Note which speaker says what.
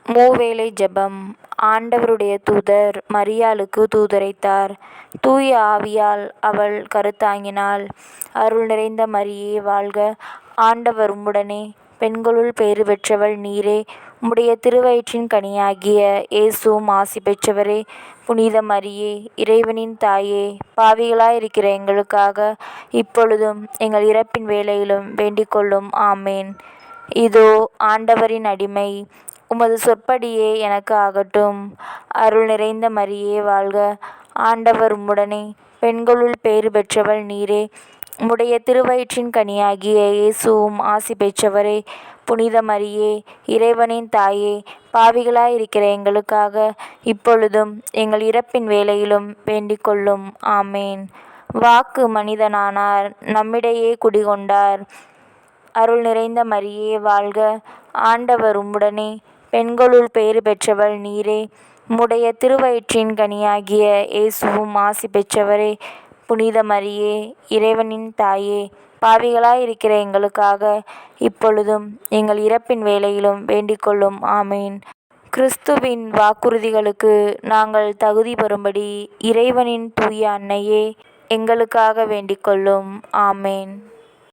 Speaker 1: மூவேளை ஜெபம். ஆண்டவருடைய தூதர் மரியாளுக்கு தூதுரைத்தார். தூய ஆவியால் அவள் கருத்தாங்கினாள். அருள் நிறைந்த மரியே வாழ்க. ஆண்டவர் உம்முடனே, பெண்களுள் பேறு பெற்றவள் நீரே. உம்முடைய திருவயிற்றின் கனியாகிய இயேசுவும் ஆசி பெற்றவரே. புனித மரியே, இறைவனின் தாயே, பாவிகளாயிருக்கிற எங்களுக்காக இப்பொழுதும் எங்கள் இறப்பின் வேளையிலும் வேண்டிக்கொள்ளும். ஆமேன். இதோ ஆண்டவரின் அடிமை, உமது சொற்படியே எனக்கு ஆகட்டும். அருள் நிறைந்த மரியே வாழ்க. ஆண்டவர் உம்முடனே, பெண்களுள் பேறு பெற்றவள் நீரே. உம்முடைய திருவயிற்றின் கனியாகிய இயேசுவும் ஆசி பெற்றவரே. புனித மரியே, இறைவனின் தாயே, பாவிகளாயிருக்கிற எங்களுக்காக இப்பொழுதும் எங்கள் இறப்பின் வேளையிலும் வேண்டிக்கொள்ளும். ஆமேன். வாக்கு மனிதனானார், நம்மிடையே குடிகொண்டார். அருள் நிறைந்த மரியே வாழ்க. ஆண்டவர் உம்முடனே, பெண்களுள் பேறு பெற்றவள் நீரே. உம்முடைய திருவயிற்றின் கனியாகிய இயேசுவும் ஆசி பெற்றவரே. புனித மரியே, இறைவனின் தாயே, பாவிகளாயிருக்கிற எங்களுக்காக இப்பொழுதும் எங்கள் இறப்பின் வேளையிலும் வேண்டிக்கொள்ளும். ஆமேன். கிறிஸ்துவின் வாக்குறுதிகளுக்கு நாங்கள் தகுதி பெறும்படி இறைவனின் தூய அன்னையே, எங்களுக்காக வேண்டிக்கொள்ளும். ஆமேன்.